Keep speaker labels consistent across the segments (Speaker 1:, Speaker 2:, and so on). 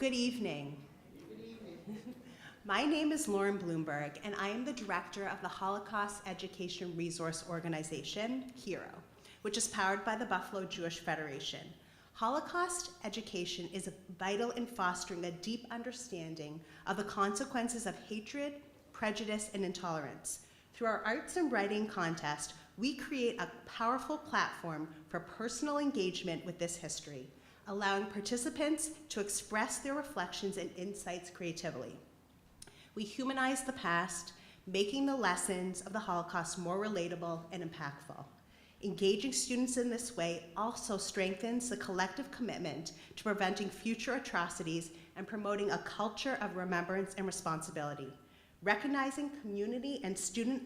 Speaker 1: Good evening. My name is Lauren Bloomberg, and I am the director of the Holocaust Education Resource Organization, HERO, which is powered by the Buffalo Jewish Federation. Holocaust education is vital in fostering a deep understanding of the consequences of hatred, prejudice, and intolerance. Through our arts and writing contest, we create a powerful platform for personal engagement with this history, allowing participants to express their reflections and insights creatively. We humanize the past, making the lessons of the Holocaust more relatable and impactful. Engaging students in this way also strengthens the collective commitment to preventing future atrocities and promoting a culture of remembrance and responsibility. Recognizing community and student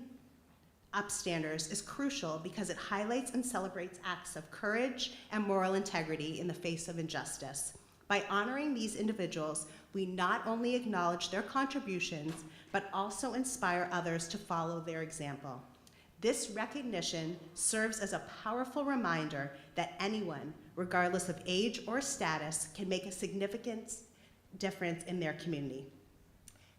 Speaker 1: upstanders is crucial because it highlights and celebrates acts of courage and moral integrity in the face of injustice. By honoring these individuals, we not only acknowledge their contributions, but also inspire others to follow their example. This recognition serves as a powerful reminder that anyone, regardless of age or status, can make a significant difference in their community.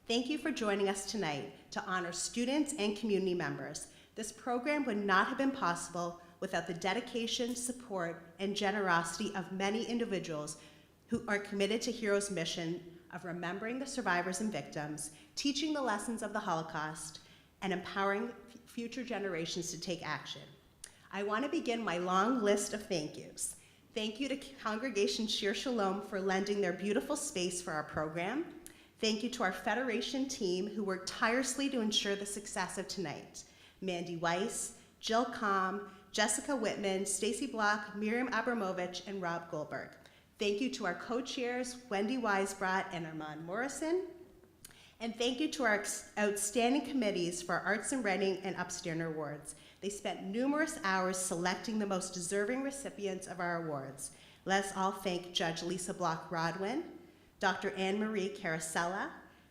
Speaker 1: Thank you for joining us tonight to honor students and community members. This program would not have been possible without the dedication, support, and generosity of many individuals who are committed to HERO's mission of remembering the survivors and victims, teaching the lessons of the Holocaust, and empowering future generations to take action. I want to begin my long list of thank yous. Thank you to Congregation Shir Shalom for lending their beautiful space for our program. Thank you to our Federation team who worked tirelessly to ensure the success of tonight. Mandy Weiss, Jill Kalm, Jessica Whitman, Stacy Block, Miriam Abramovich, and Rob Goldberg. Thank you to our co-chairs, Wendy Weisbrot and Armand Morrison. And thank you to our outstanding committees for our Arts and Writing and Upstander Awards. They spent numerous hours selecting the most deserving recipients of our awards. Let's all thank Judge Lisa Block-Rodwin, Dr. Anne-Marie Carasella,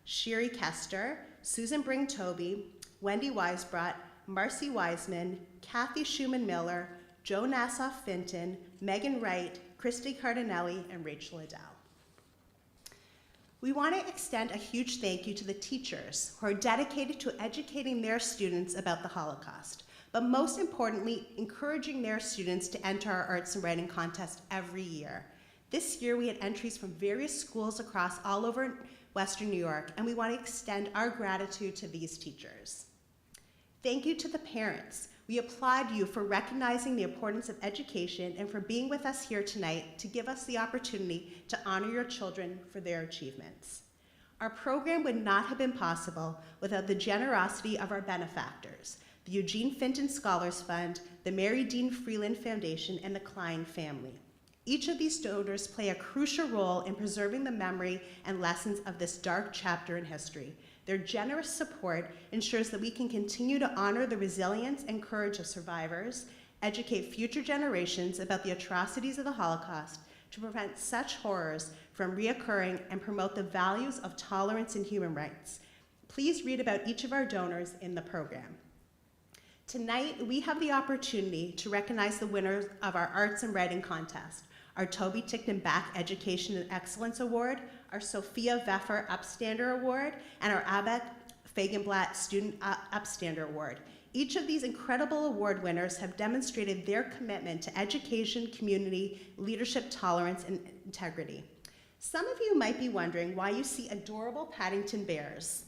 Speaker 1: Shiri Kester, Susan Bring-Toby, Wendy Weisbrot, Marcy Wiseman, Kathy Schumann-Miller, Joe Nassau-Finton, Megan Wright, Christy Cardinelli, and Rachel Adele. We want to extend a huge thank you to the teachers who are dedicated to educating their students about the Holocaust, but most importantly, encouraging their students to enter our Arts and Writing contest every year. This year, we had entries from various schools across all over Western New York, and we want to extend our gratitude to these teachers. Thank you to the parents. We applaud you for recognizing the importance of education and for being with us here tonight to give us the opportunity to honor your children for their achievements. Our program would not have been possible without the generosity of our benefactors, the Eugene Finton Scholars Fund, the Mary Deane Freeland Foundation, and the Klein family. Each of these donors play a crucial role in preserving the memory and lessons of this dark chapter in history. Their generous support ensures that we can continue to honor the resilience and courage of survivors, educate future generations about the atrocities of the Holocaust, to prevent such horrors from reoccurring, and promote the values of tolerance and human rights. Please read about each of our donors in the program. Tonight, we have the opportunity to recognize the winners of our Arts and Writing contest, our Toby Tickton Back Education and Excellence Award, our Sophia Veffer Upstander Award, and our Abek Fagenblatt Student Upstander Award. Each of these incredible award winners have demonstrated their commitment to education, community, leadership, tolerance, and integrity. Some of you might be wondering why you see adorable Paddington bears.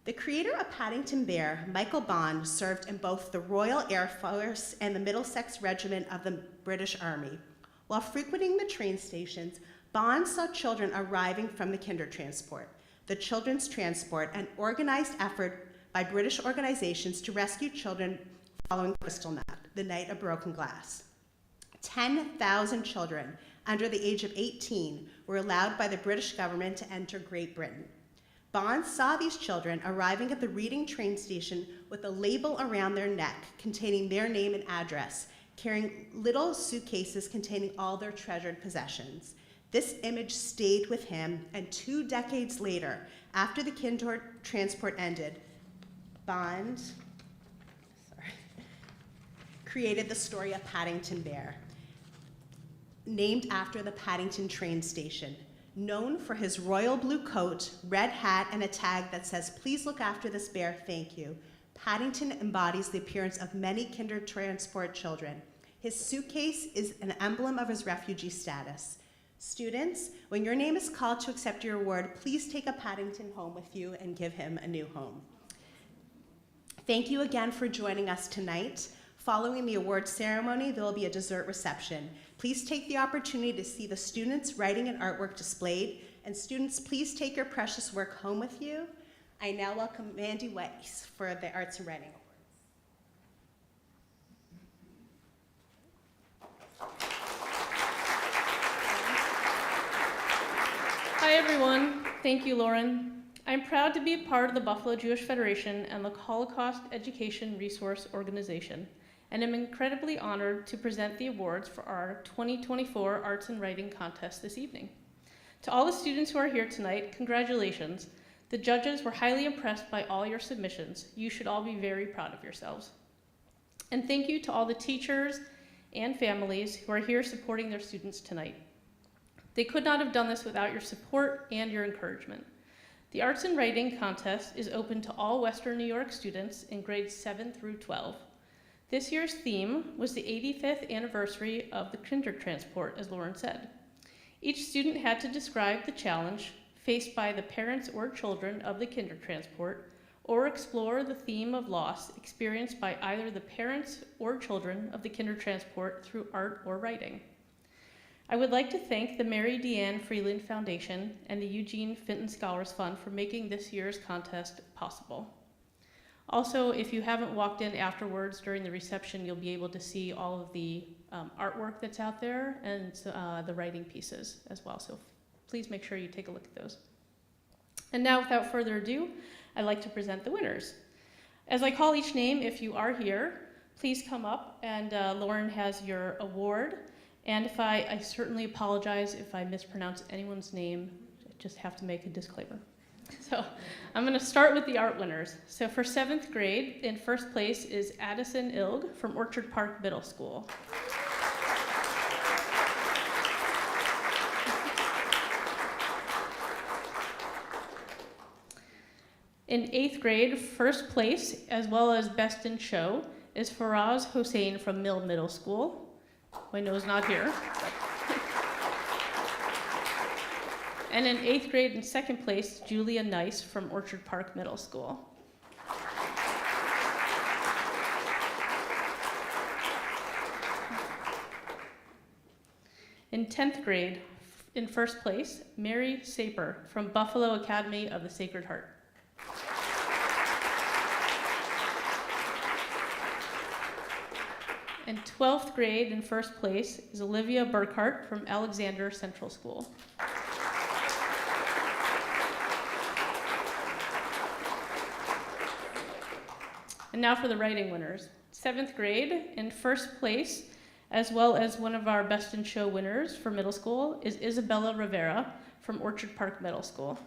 Speaker 1: The creator of Paddington Bear, Michael Bond, served in both the Royal Air Force and the Middlesex Regiment of the British Army. While frequenting the train stations, Bond saw children arriving from the Kindertransport, the Children's Transport, an organized effort by British organizations to rescue children following Kristallnacht, the Night of Broken Glass. 10,000 children under the age of 18 were allowed by the British government to enter Great Britain. Bond saw these children arriving at the Reading train station with a label around their neck containing their name and address, carrying little suitcases containing all their treasured possessions. This image stayed with him, and 2 decades later, after the Kindertransport ended, Bond created the story of Paddington Bear, named after the Paddington train station. Known for his royal blue coat, red hat, and a tag that says, "Please look after this bear, thank you," Paddington embodies the appearance of many kinder transport children. His suitcase is an emblem of his refugee status. Students, when your name is called to accept your award, please take a Paddington home with you and give him a new home. Thank you again for joining us tonight. Following the award ceremony, there will be a dessert reception. Please take the opportunity to see the students' writing and artwork displayed, and students, please take your precious work home with you. I now welcome Mandy Weiss for the Arts and Writing Award.
Speaker 2: Hi everyone, thank you Lauren. I'm proud to be a part of the Buffalo Jewish Federation and the Holocaust Education Resource Organization, and I'm incredibly honored to present the awards for our 2024 Arts and Writing Contest this evening. To all the students who are here tonight, congratulations. The judges were highly impressed by all your submissions. You should all be very proud of yourselves. And thank you to all the teachers and families who are here supporting their students tonight. They could not have done this without your support and your encouragement. The Arts and Writing Contest is open to all Western New York students in grades 7 through 12. This year's theme was the 85th anniversary of the Kindertransport, as Lauren said. Each student had to describe the challenge faced by the parents or children of the Kindertransport, or explore the theme of loss experienced by either the parents or children of the Kindertransport through art or writing. I would like to thank the Mary Deane Freeland Foundation and the Eugene Finton Scholars Fund for making this year's contest possible. Also, if you haven't walked in afterwards during the reception, you'll be able to see all of the artwork that's out there and the writing pieces as well. So please make sure you take a look at those. And now, without further ado, I'd like to present the winners. As I call each name, if you are here, please come up, and Lauren has your award. And if I certainly apologize if I mispronounce anyone's name. I just have to make a disclaimer. So I'm going to start with the art winners. So for 7th grade, in first place is Addison Ilg from Orchard Park Middle School. In 8th grade, first place, as well as best in show, is Faraz Hossein from Mill Middle School. I know is not here. And in 8th grade, in second place, Julia Nice from Orchard Park Middle School. In 10th grade, in first place, Mary Saper from Buffalo Academy of the Sacred Heart. In 12th grade, in first place, is Olivia Burkhart from Alexander Central School. And now for the writing winners. 7th grade, in first place, as well as one of our Best in Show winners for middle school, is Isabella Rivera from Orchard Park Middle School.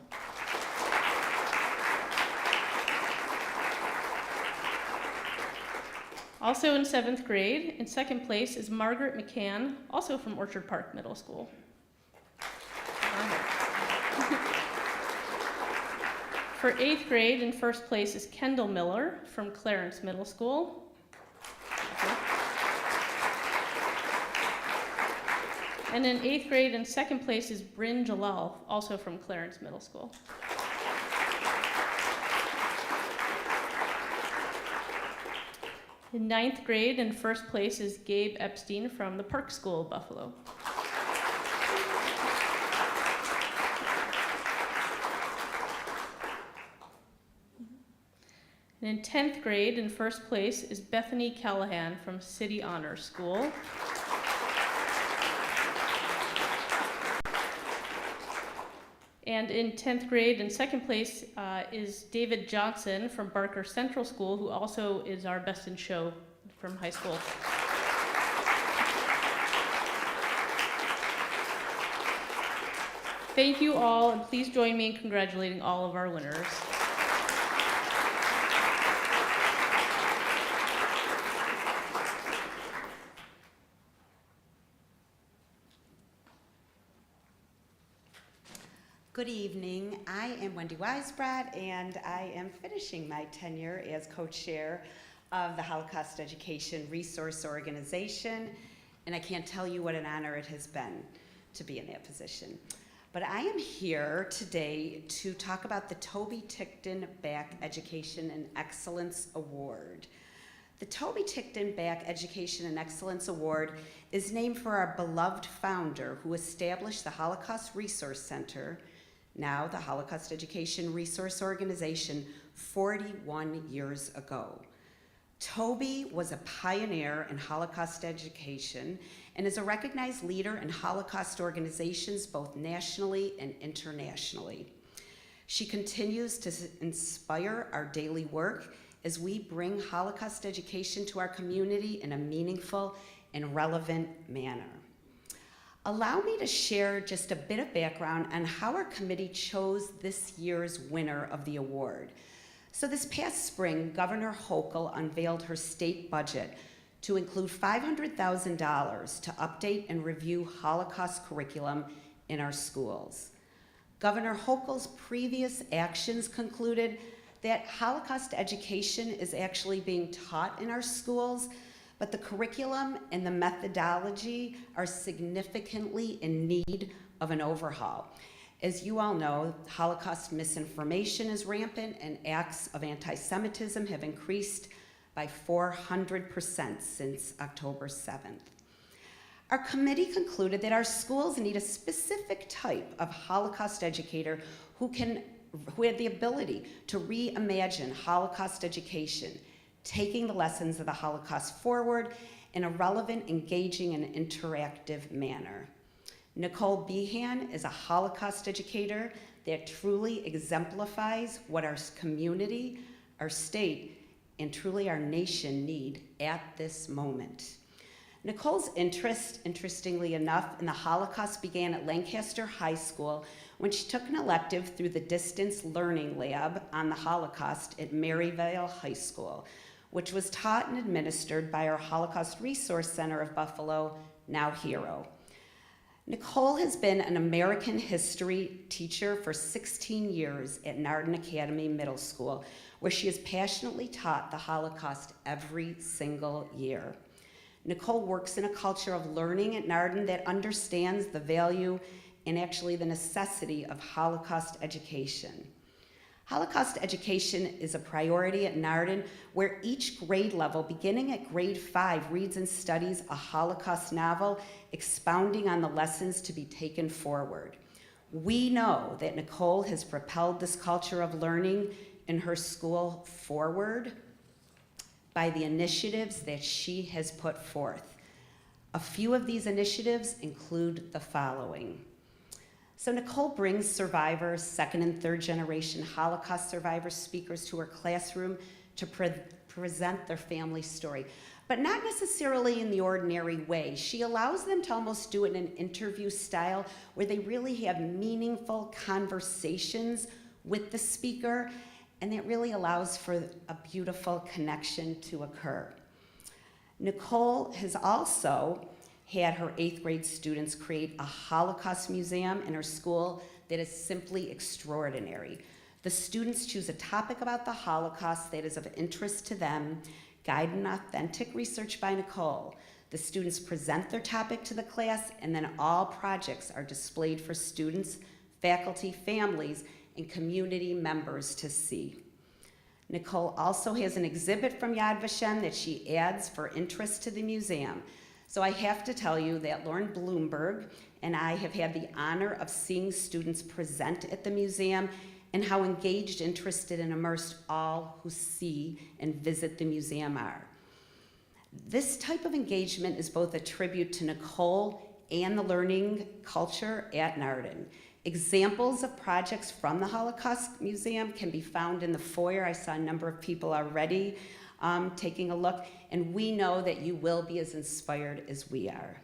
Speaker 2: Also in 7th grade, in second place, is Margaret McCann, also from Orchard Park Middle School. For 8th grade, in first place is Kendall Miller from Clarence Middle School. And in 8th grade, in second place is Bryn Jalal, also from Clarence Middle School. In 9th grade, in first place is Gabe Epstein from the Park School, Buffalo. And in 10th grade, in first place is Bethany Callahan from City Honor School. And in 10th grade, in second place, is David Johnson from Barker Central School, who also is our Best in Show from high school. Thank you all, and please join me in congratulating all of our winners.
Speaker 3: Good evening. I am Wendy Weisbrod, and I am finishing my tenure as co-chair of the Holocaust Education Resource Organization, and I can't tell you what an honor it has been to be in that position. But I am here today to talk about the Toby Tickton Back Education and Excellence Award. The Toby Tickton Back Education and Excellence Award is named for our beloved founder who established the Holocaust Resource Center, now the Holocaust Education Resource Organization, 41 years ago. Toby was a pioneer in Holocaust education and is a recognized leader in Holocaust organizations both nationally and internationally. She continues to inspire our daily work as we bring Holocaust education to our community in a meaningful and relevant manner. Allow me to share just a bit of background on how our committee chose this year's winner of the award. So this past spring, Governor Hochul unveiled her state budget to include $500,000 to update and review Holocaust curriculum in our schools. Governor Hochul's previous actions concluded that Holocaust education is actually being taught in our schools, but the curriculum and the methodology are significantly in need of an overhaul. As you all know, Holocaust misinformation is rampant and acts of anti-Semitism have increased by 400% since October 7th. Our committee concluded that our schools need a specific type of Holocaust educator who had the ability to reimagine Holocaust education, taking the lessons of the Holocaust forward in a relevant, engaging, and interactive manner. Nicole Behan is a Holocaust educator that truly exemplifies what our community, our state, and truly our nation need at this moment. Nicole's interest, interestingly enough, in the Holocaust began at Lancaster High School when she took an elective through the Distance Learning Lab on the Holocaust at Maryville High School, which was taught and administered by our Holocaust Resource Center of Buffalo, now HERO. Nicole has been an American history teacher for 16 years at Narden Academy Middle School, where she has passionately taught the Holocaust every single year. Nicole works in a culture of learning at Narden that understands the value and actually the necessity of Holocaust education. Holocaust education is a priority at Narden, where each grade level, beginning at grade 5, reads and studies a Holocaust novel, expounding on the lessons to be taken forward. We know that Nicole has propelled this culture of learning in her school forward by the initiatives that she has put forth. A few of these initiatives include the following. So Nicole brings survivors, second and third generation Holocaust survivor speakers to her classroom to present their family story, but not necessarily in the ordinary way. She allows them to almost do it in an interview style where they really have meaningful conversations with the speaker, and that really allows for a beautiful connection to occur. Nicole has also had her 8th grade students create a Holocaust museum in her school that is simply extraordinary. The students choose a topic about the Holocaust that is of interest to them, guided in authentic research by Nicole. The students present their topic to the class, and then all projects are displayed for students, faculty, families, and community members to see. Nicole also has an exhibit from Yad Vashem that she adds for interest to the museum. So I have to tell you that Lauren Bloomberg and I have had the honor of seeing students present at the museum and how engaged, interested, and immersed all who see and visit the museum are. This type of engagement is both a tribute to Nicole and the learning culture at Narden. Examples of projects from the Holocaust Museum can be found in the foyer. I saw a number of people already taking a look, and we know that you will be as inspired as we are.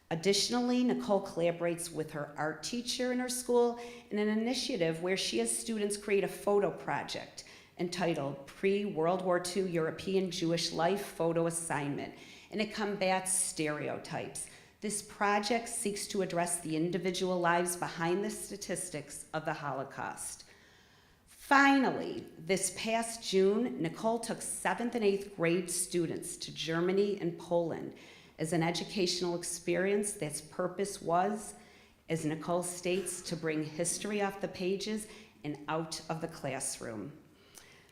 Speaker 3: Additionally, Nicole collaborates with her art teacher in her school in an initiative where she has students create a photo project entitled Pre-World War II European Jewish Life Photo Assignment, and it combats stereotypes. This project seeks to address the individual lives behind the statistics of the Holocaust. Finally, this past June, Nicole took 7th and 8th grade students to Germany and Poland as an educational experience that's purpose was, as Nicole states, to bring history off the pages and out of the classroom.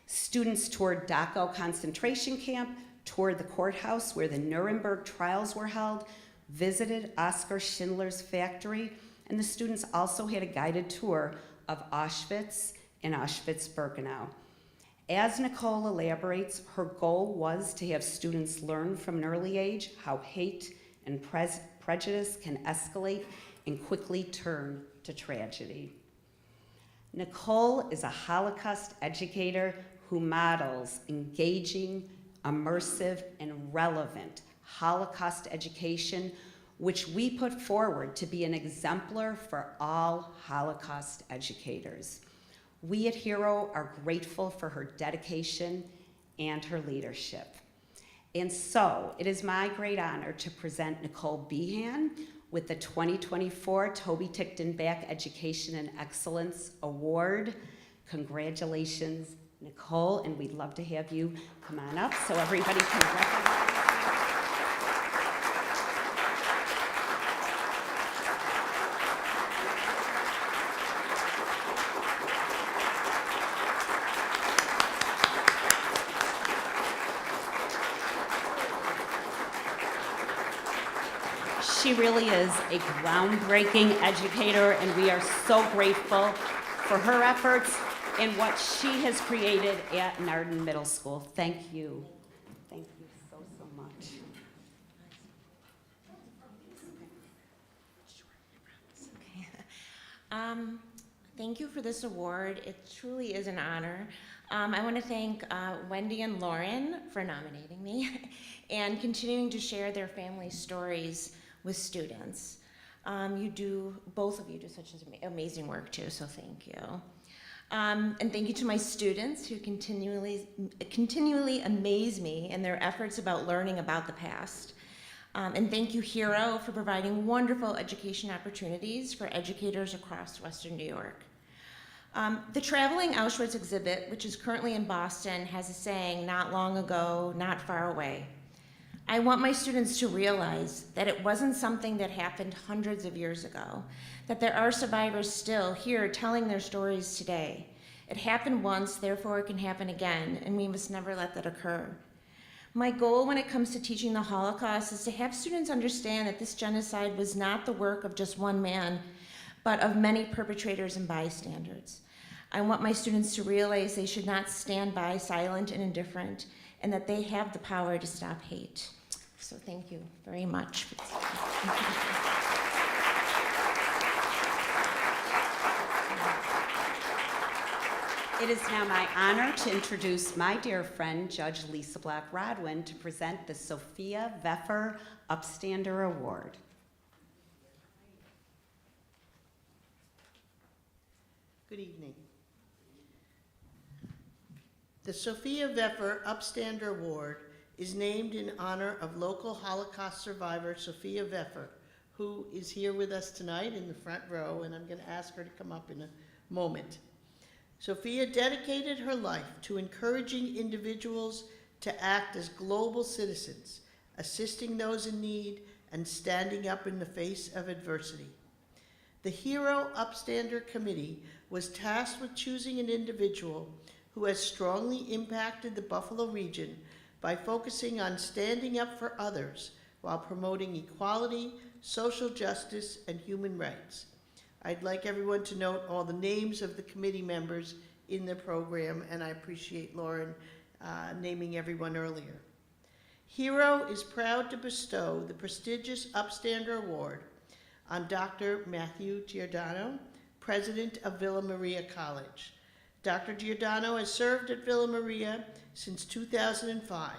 Speaker 3: Students toured Dachau concentration camp, toured the courthouse where the Nuremberg trials were held, visited Oskar Schindler's factory, and the students also had a guided tour of Auschwitz and Auschwitz-Birkenau. As Nicole elaborates, her goal was to have students learn from an early age how hate and prejudice can escalate and quickly turn to tragedy. Nicole is a Holocaust educator who models engaging, immersive, and relevant Holocaust education, which we put forward to be an exemplar for all Holocaust educators. We at Hero are grateful for her dedication and her leadership. And so it is my great honor to present Nicole Behan with the 2024 Toby Tichtenbach Education and Excellence Award. Congratulations, Nicole, and we'd love to have you come on up so everybody can recognize. She really is a groundbreaking educator, and we are so grateful for her efforts and what she has created at Narden Middle School. Thank you. Thank you so, so much.
Speaker 4: Okay. Thank you for this award. It truly is an honor. I want to thank Wendy and Lauren for nominating me and continuing to share their family stories with students. Both of you do such amazing work too, so thank you. And thank you to my students who continually amaze me in their efforts about learning about the past. And thank you, Hero, for providing wonderful education opportunities for educators across Western New York. The Traveling Auschwitz exhibit, which is currently in Boston, has a saying, "Not long ago, not far away." I want my students to realize that it wasn't something that happened hundreds of years ago, that there are survivors still here telling their stories today. It happened once, therefore it can happen again, and we must never let that occur. My goal when it comes to teaching the Holocaust is to have students understand that this genocide was not the work of just one man, but of many perpetrators and bystanders. I want my students to realize they should not stand by silent and indifferent, and that they have the power to stop hate. So thank you very much.
Speaker 3: It is now my honor to introduce my dear friend, Judge Lisa Black-Rodwin, to present the Sophia Veffer Upstander Award.
Speaker 5: Good evening. The Sophia Veffer Upstander Award is named in honor of local Holocaust survivor Sophia Veffer, who is here with us tonight in the front row, and I'm going to ask her to come up in a moment. Sophia dedicated her life to encouraging individuals to act as global citizens, assisting those in need, and standing up in the face of adversity. The Hero Upstander Committee was tasked with choosing an individual who has strongly impacted the Buffalo region by focusing on standing up for others while promoting equality, social justice, and human rights. I'd like everyone to note all the names of the committee members in the program, and I appreciate Lauren naming everyone earlier. Hero is proud to bestow the prestigious Upstander Award on Dr. Matthew Giordano, president of Villa Maria College. Dr. Giordano has served at Villa Maria since 2005,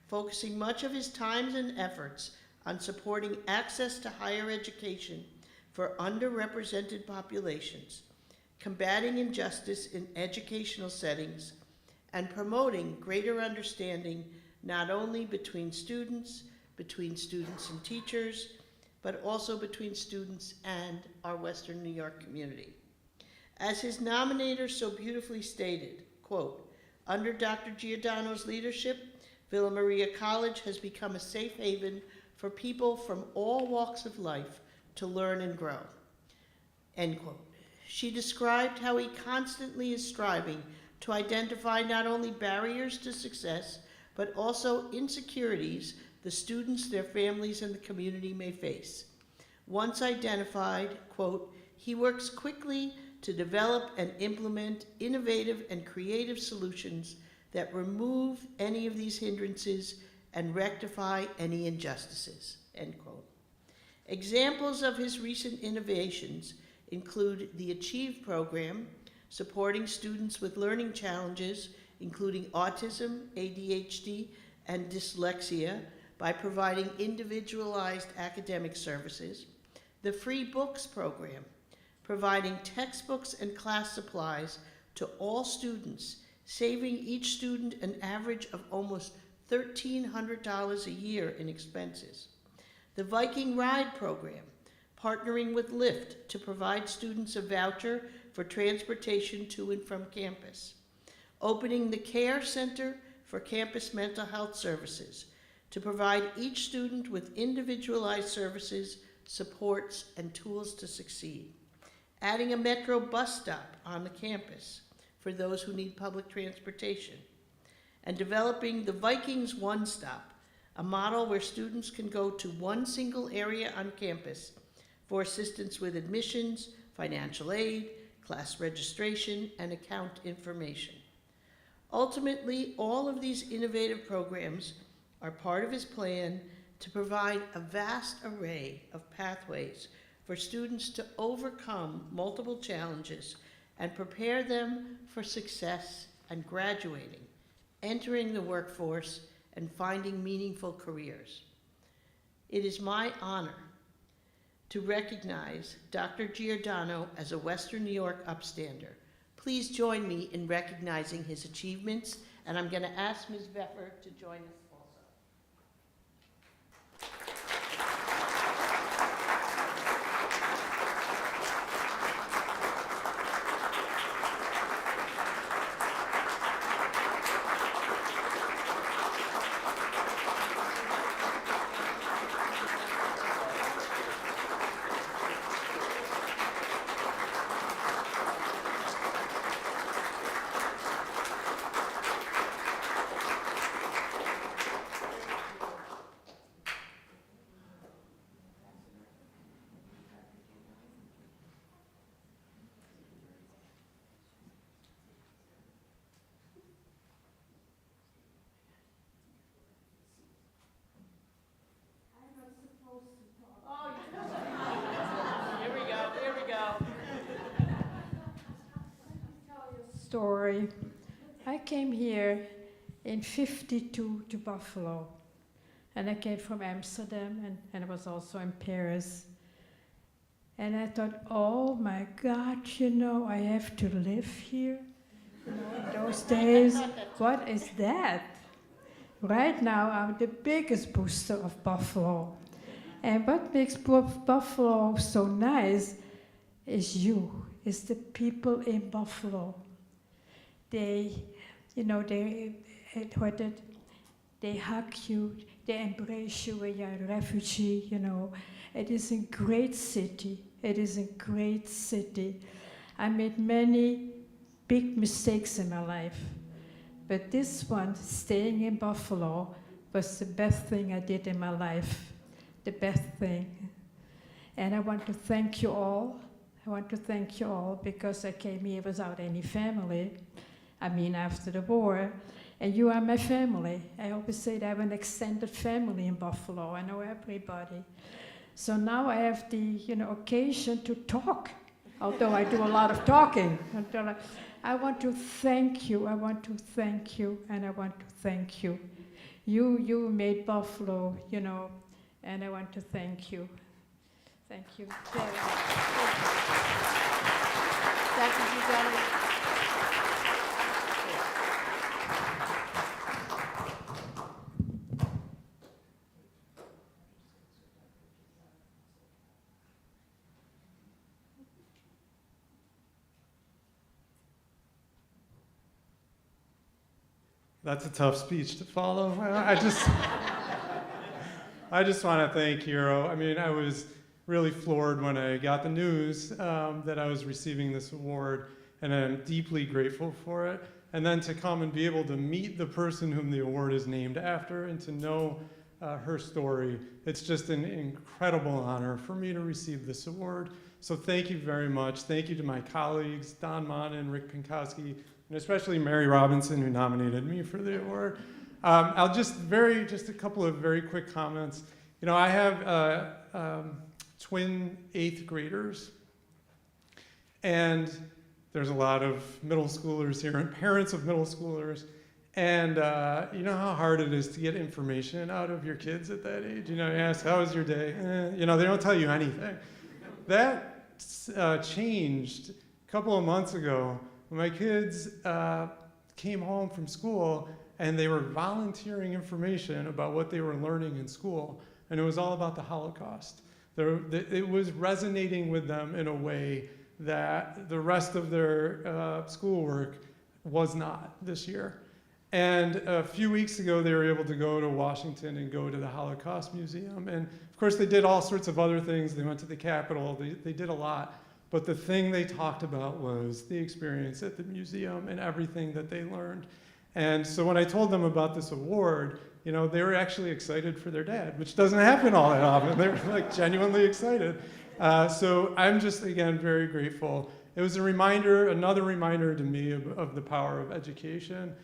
Speaker 5: focusing much of his time and efforts on supporting access to higher education for underrepresented populations, combating injustice in educational settings, and promoting greater understanding not only between students and teachers, but also between students and our Western New York community. As his nominator so beautifully stated, quote, under Dr. Giordano's leadership, Villa Maria College has become a safe haven for people from all walks of life to learn and grow, end quote. She described how he constantly is striving to identify not only barriers to success, but also insecurities the students, their families, and the community may face. Once identified, quote, he works quickly to develop and implement innovative and creative solutions that remove any of these hindrances and rectify any injustices, end quote. Examples of his recent innovations include the Achieve program, supporting students with learning challenges, including autism, ADHD, and dyslexia, by providing individualized academic services. The Free Books program, providing textbooks and class supplies to all students, saving each student an average of almost $1,300 a year in expenses. The Viking Ride program, partnering with Lyft to provide students a voucher for transportation to and from campus. Opening the Care Center for Campus Mental Health Services to provide each student with individualized services, supports, and tools to succeed. Adding a Metro bus stop on the campus for those who need public transportation. And developing the Vikings One Stop, a model where students can go to one single area on campus for assistance with admissions, financial aid, class registration, and account information. Ultimately, all of these innovative programs are part of his plan to provide a vast array of pathways for students to overcome multiple challenges and prepare them for success and graduating, entering the workforce, and finding meaningful careers. It is my honor to recognize Dr. Giordano as a Western New York upstander. Please join me in recognizing his achievements, and I'm going to ask Ms. Veffer to join us also.
Speaker 6: Story. I came here in '52 to Buffalo, and I came from Amsterdam, and I was also in Paris. And I thought, oh my God, I have to live here. In those days, what is that? Right now, I'm the biggest booster of Buffalo. And what makes Buffalo so nice is the people in Buffalo. They hug you, they embrace you when you're a refugee, It is a great city. It is a great city. I made many big mistakes in my life, but this one, staying in Buffalo, was the best thing I did in my life, the best thing. And I want to thank you all. Because I came here without any family. After the war, and you are my family. I always say that I have an extended family in Buffalo. I know everybody. So now I have the occasion to talk, although I do a lot of talking. I want to thank you. And I want to thank you. You made Buffalo, and I want to thank you. Thank you very much.
Speaker 5: Dr. Giordano.
Speaker 7: That's a tough speech to follow. I just want to thank Hero. I mean, I was really floored when I got the news that I was receiving this award, and I'm deeply grateful for it. And then to come and be able to meet the person whom the award is named after and to know her story, it's just an incredible honor for me to receive this award. So thank you very much. Thank you to my colleagues, Don Mon and Rick Pinkowski, and especially Mary Robinson, who nominated me for the award. I'll just a couple of very quick comments. You know, I have twin 8th graders, and there's a lot of middle schoolers here and parents of middle schoolers, and you know how hard it is to get information out of your kids at that age. You know, you ask, how was your day? You know, they don't tell you anything. That changed a couple of months ago when my kids came home from school and they were volunteering information about what they were learning in school, and it was all about the Holocaust. It was resonating with them in a way that the rest of their schoolwork was not this year. And a few weeks ago, they were able to go to Washington and go to the Holocaust Museum. And of course, they did all sorts of other things. They went to the Capitol. They did a lot. But the thing they talked about was the experience at the museum and everything that they learned. And so when I told them about this award, you know, they were actually excited for their dad, which doesn't happen all that often. They were like genuinely excited. So I'm just, again, very grateful. It was a reminder, another reminder to me of the power of education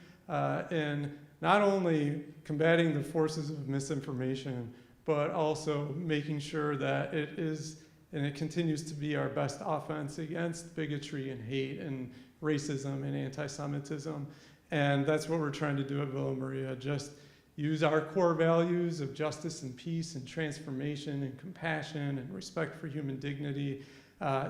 Speaker 7: in not only combating the forces of misinformation, but also making sure that it is, and it continues to be, our best offense against bigotry and hate and racism and anti-Semitism. And that's what we're trying to do at Villa Maria, just use our core values of justice and peace and transformation and compassion and respect for human dignity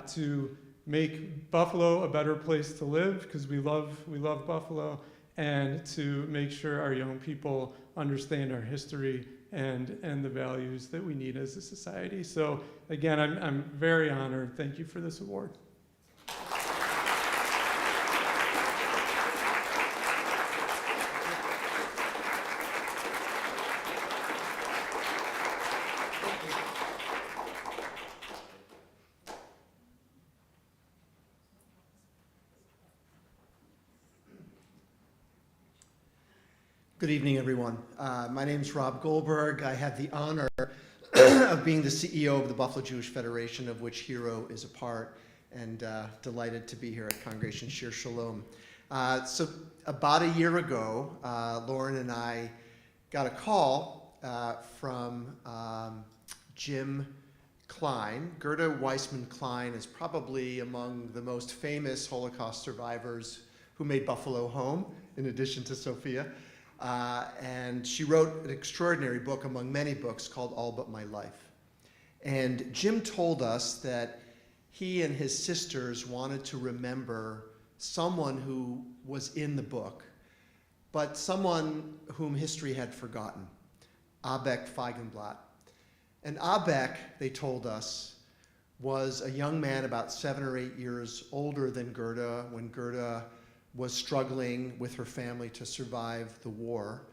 Speaker 7: to make Buffalo a better place to live, because we love Buffalo, and to make sure our young people understand our history and the values that we need as a society. So again, I'm very honored. Thank you for this award.
Speaker 8: Good evening, everyone. My name is Rob Goldberg. I have the honor of being the CEO of the Buffalo Jewish Federation, of which Hero is a part, and delighted to be here at Congregation Shir Shalom. So about a year ago, Lauren and I got a call from Jim Klein. Gerda Weissman Klein is probably among the most famous Holocaust survivors who made Buffalo home, in addition to Sophia. And she wrote an extraordinary book among many books called All But My Life. And Jim told us that he and his sisters wanted to remember someone who was in the book, but someone whom history had forgotten, Abek Feigenblatt. And Abek, they told us, was a young man about 7 or 8 years older than Gerda when Gerda was struggling with her family to survive the war.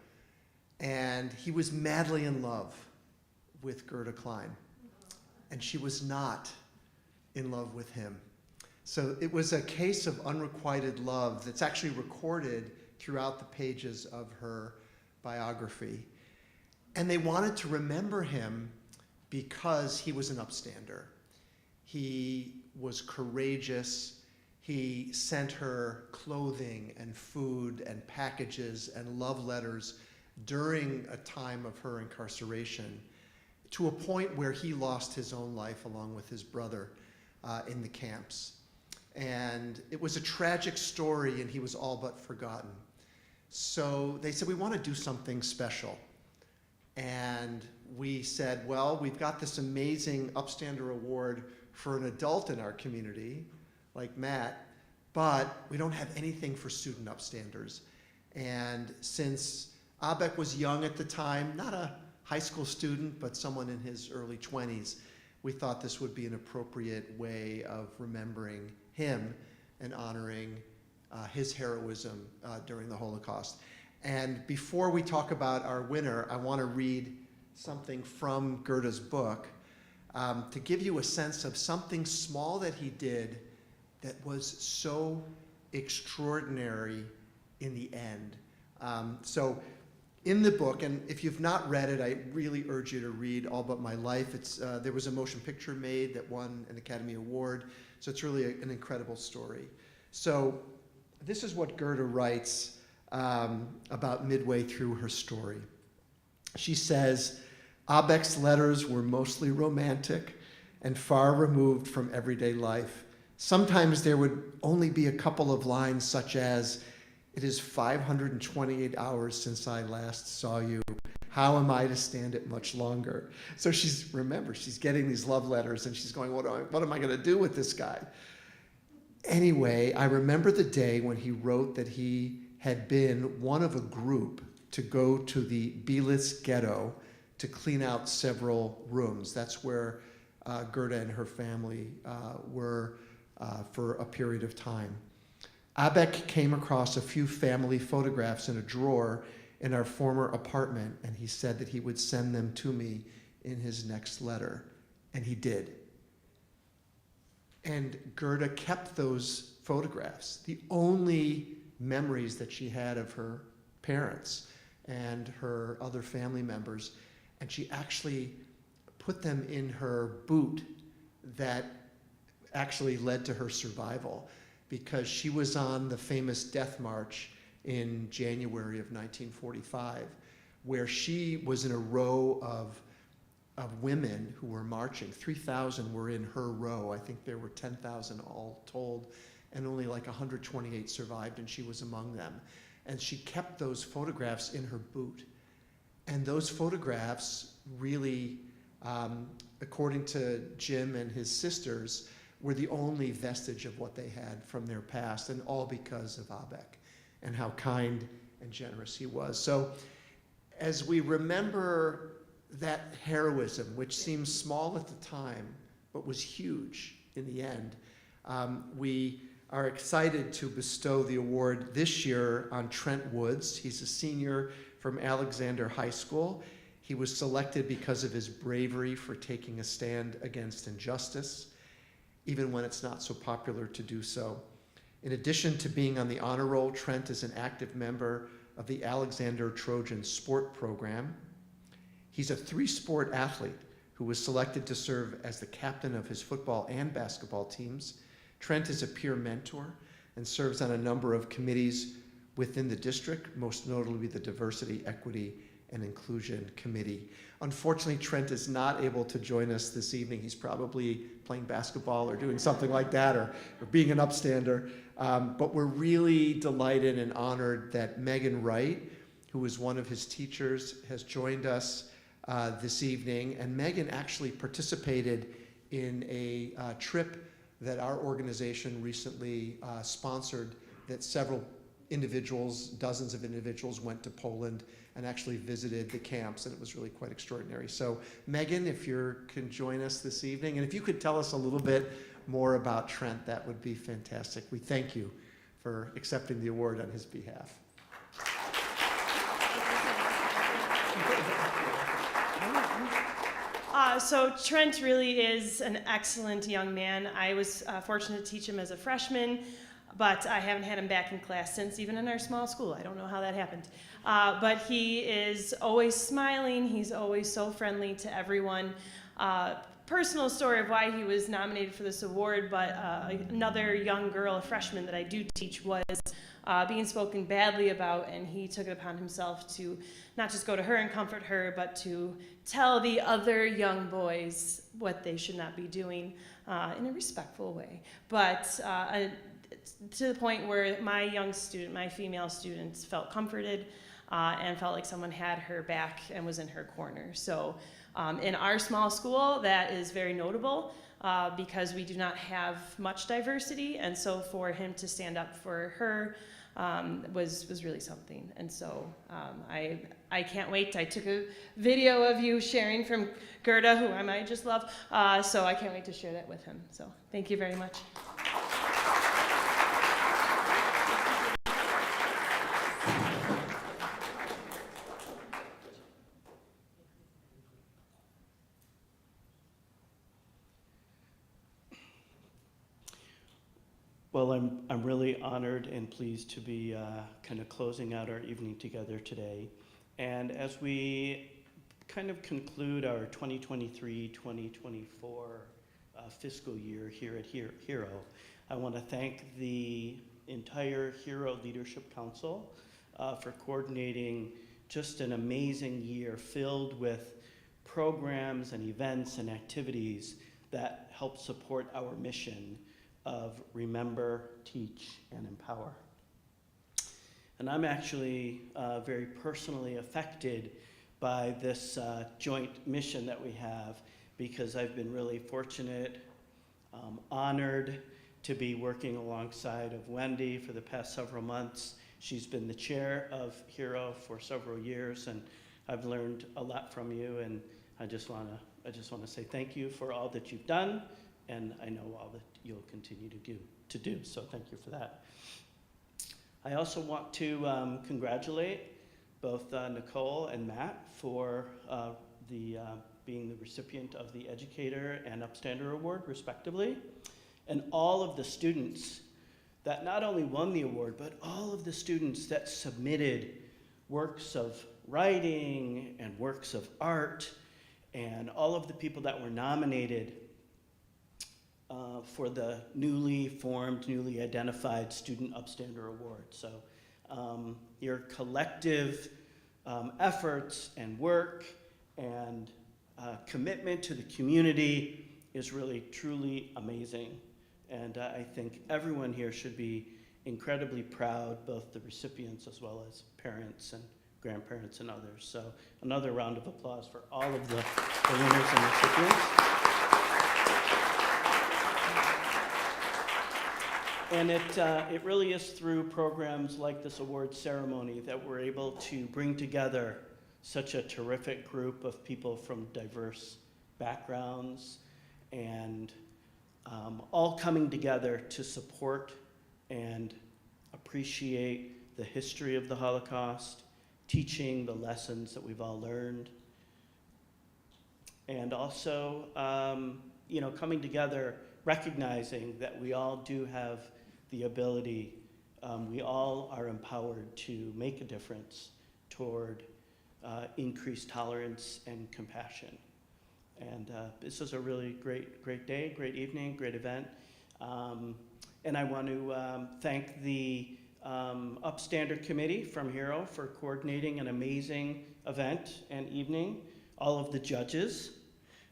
Speaker 8: And he was madly in love with Gerda Klein. And she was not in love with him. So it was a case of unrequited love that's actually recorded throughout the pages of her biography. And they wanted to remember him because he was an upstander. He was courageous. He sent her clothing and food and packages and love letters during a time of her incarceration, to a point where he lost his own life along with his brother in the camps. And it was a tragic story, and he was all but forgotten. So they said, we want to do something special. And we said, well, we've got this amazing Upstander Award for an adult in our community, like Matt, but we don't have anything for student upstanders. And since Abek was young at the time, not a high school student, but someone in his early 20s, we thought this would be an appropriate way of remembering him and honoring his heroism during the Holocaust. And before we talk about our winner, I want to read something from Gerda's book to give you a sense of something small that he did that was so extraordinary in the end. So in the book, and if you've not read it, I really urge you to read All But My Life. There was a motion picture made that won an Academy Award, so it's really an incredible story. So this is what Gerda writes about midway through her story. She says, Abek's letters were mostly romantic and far removed from everyday life. Sometimes there would only be a couple of lines such as, "It is 528 hours since I last saw you. How am I to stand it much longer?" So she's getting these love letters and she's going, what am I going to do with this guy? Anyway, I remember the day when he wrote that he had been one of a group to go to the Belitz ghetto to clean out several rooms. That's where Gerda and her family were for a period of time. Abek came across a few family photographs in a drawer in our former apartment, and he said that he would send them to me in his next letter, and he did. And Gerda kept those photographs, the only memories that she had of her parents and her other family members, and she actually put them in her boot that actually led to her survival, because she was on the famous death march in January of 1945, where she was in a row of women who were marching. 3,000 were in her row. I think there were 10,000 all told, and only like 128 survived, and she was among them. And she kept those photographs in her boot. And those photographs really, according to Jim and his sisters, were the only vestige of what they had from their past, and all because of Abek and how kind and generous he was. So as we remember that heroism, which seems small at the time, but was huge in the end, we are excited to bestow the award this year on Trent Woods. He's a senior from Alexander High School. He was selected because of his bravery for taking a stand against injustice, even when it's not so popular to do so. In addition to being on the honor roll, Trent is an active member of the Alexander Trojan Sport Program. He's a three-sport athlete who was selected to serve as the captain of his football and basketball teams. Trent is a peer mentor and serves on a number of committees within the district, most notably the Diversity, Equity, and Inclusion Committee. Unfortunately, Trent is not able to join us this evening. He's probably playing basketball or doing something like that, or being an upstander. But we're really delighted and honored that Megan Wright, who is one of his teachers, has joined us this evening. And Megan actually participated in a trip that our organization recently sponsored, that several individuals, dozens of individuals, went to Poland and actually visited the camps, and it was really quite extraordinary. So Megan, if you can join us this evening, and if you could tell us a little bit more about Trent, that would be fantastic. We thank you for accepting the award on his behalf.
Speaker 9: So Trent really is an excellent young man. I was fortunate to teach him as a freshman, but I haven't had him back in class since, even in our small school. I don't know how that happened. But he is always smiling. He's always so friendly to everyone. Personal story of why he was nominated for this award, but another young girl, a freshman that I do teach, was being spoken badly about, and he took it upon himself to not just go to her and comfort her, but to tell the other young boys what they should not be doing in a respectful way. But to the point where my young student, my female students, felt comforted and felt like someone had her back and was in her corner. So in our small school, that is very notable because we do not have much diversity, and so for him to stand up for her was really something. And so I can't wait. I took a video of you sharing from Gerda, who I might just love, so I can't wait to share that with him. So thank you very much.
Speaker 10: I'm really honored and pleased to be kind of closing out our evening together today. And as we kind of conclude our 2023-2024 fiscal year here at Hero, I want to thank the entire Hero Leadership Council for coordinating just an amazing year filled with programs and events and activities that help support our mission of remember, teach, and empower. And I'm actually very personally affected by this joint mission that we have, because I've been really fortunate, honored to be working alongside of Wendy for the past several months. She's been the chair of Hero for several years, and I've learned a lot from you, and I just want to say thank you for all that you've done, and I know all that you'll continue to do. So thank you for that. I also want to congratulate both Nicole and Matt for being the recipient of the Educator and Upstander Award, respectively, and all of the students that not only won the award, but all of the students that submitted works of writing and works of art, and all of the people that were nominated for the newly formed, newly identified Student Upstander Award. So your collective efforts and work and commitment to the community is really, truly amazing. And I think everyone here should be incredibly proud, both the recipients as well as parents and grandparents and others. So another round of applause for all of the winners and recipients. And it really is through programs like this award ceremony that we're able to bring together such a terrific group of people from diverse backgrounds, and all coming together to support and appreciate the history of the Holocaust, teaching the lessons that we've all learned, and also coming together, recognizing that we all do have the ability, we all are empowered to make a difference toward increased tolerance and compassion. And this is a really great day, great evening, great event. And I want to thank the Upstander Committee from Hero for coordinating an amazing event and evening. All of the judges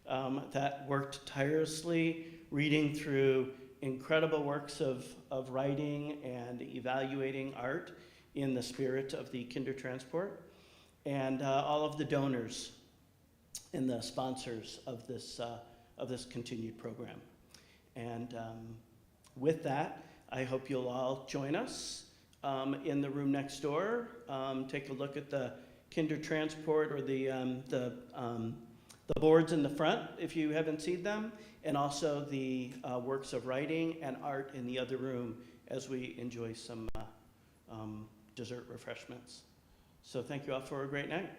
Speaker 10: that worked tirelessly, reading through incredible works of writing and evaluating art in the spirit of the Kindertransport, and all of the donors and the sponsors of this continued program. And with that, I hope you'll all join us in the room next door. Take a look at the Kindertransport or the boards in the front if you haven't seen them, and also the works of writing and art in the other room as we enjoy some dessert refreshments. So thank you all for a great night.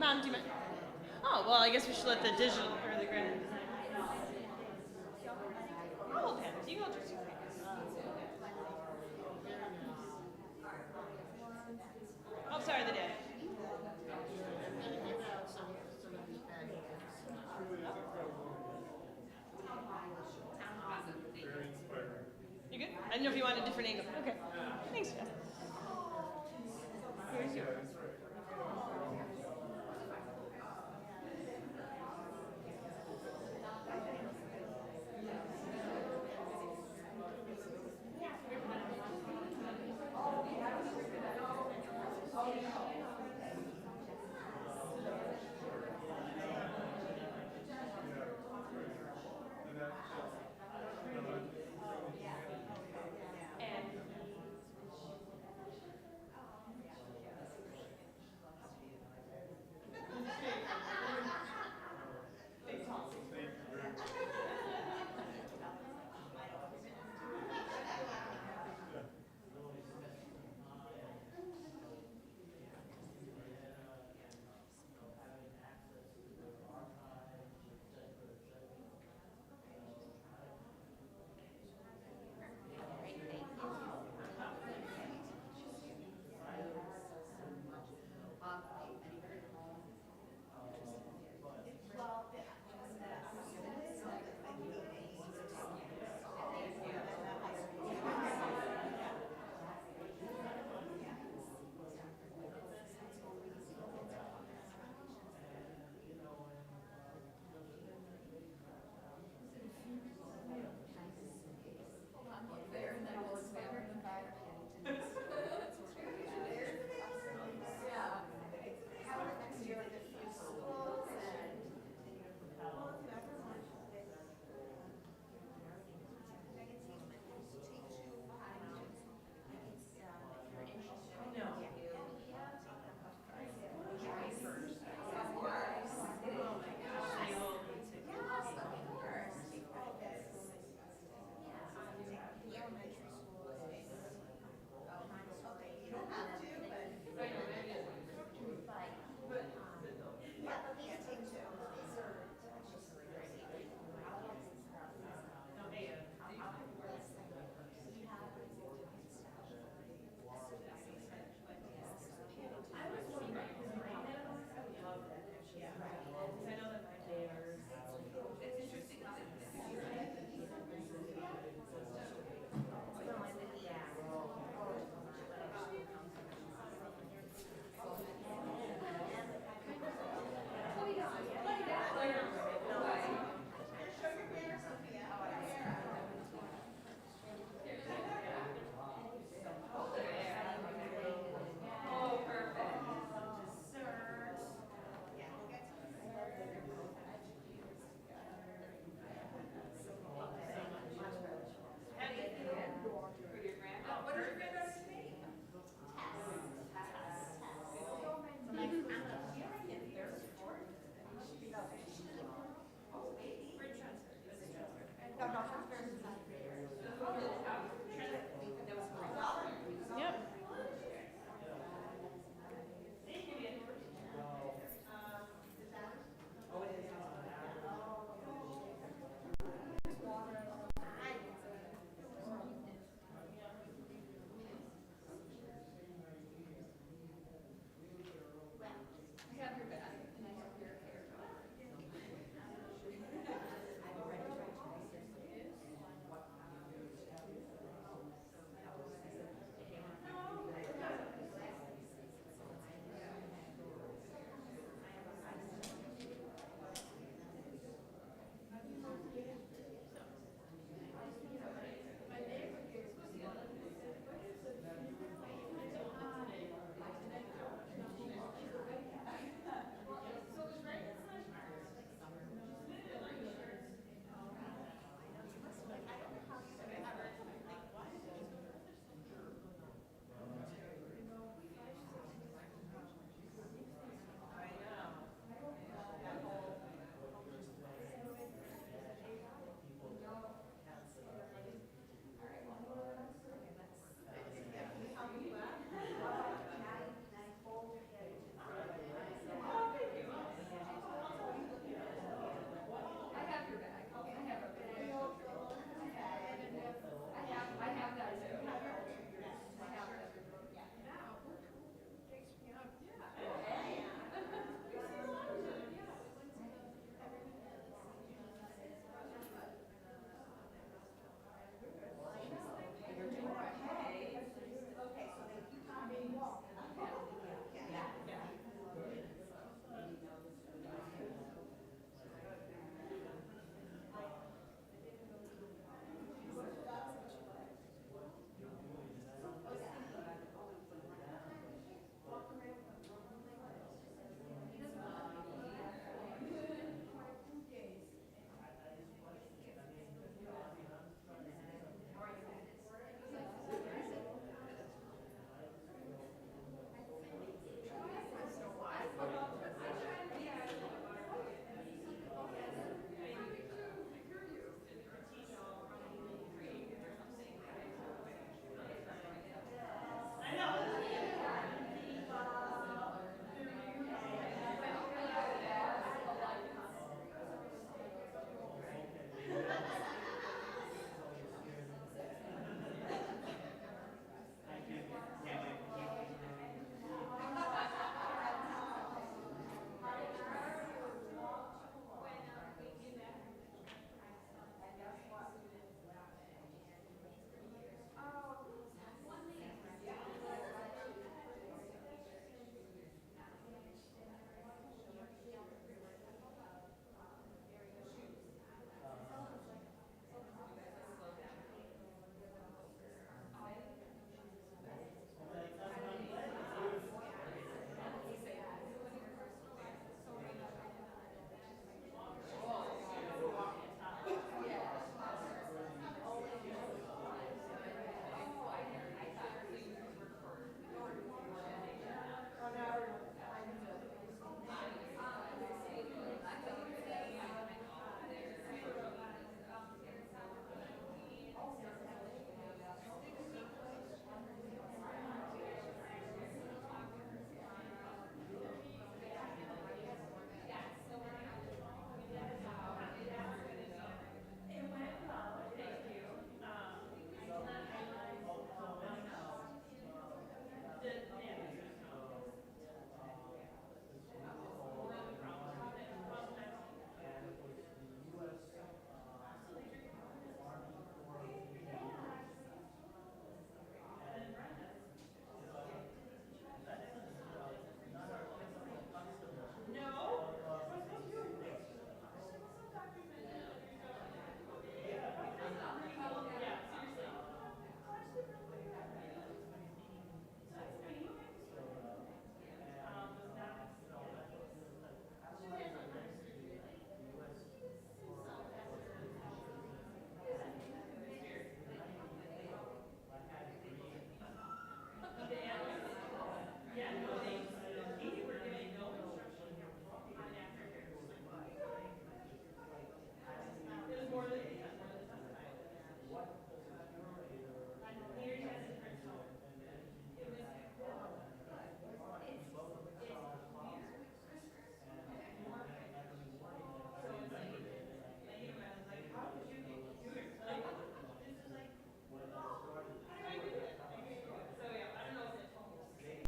Speaker 9: Mom, do you mind? Oh, well, I guess we should let the digital or the grand. I'll hold hands. You hold your 2 fingers. Oh, sorry, the dad. You good? I didn't know if you wanted a different angle. Okay. Thanks, Jess.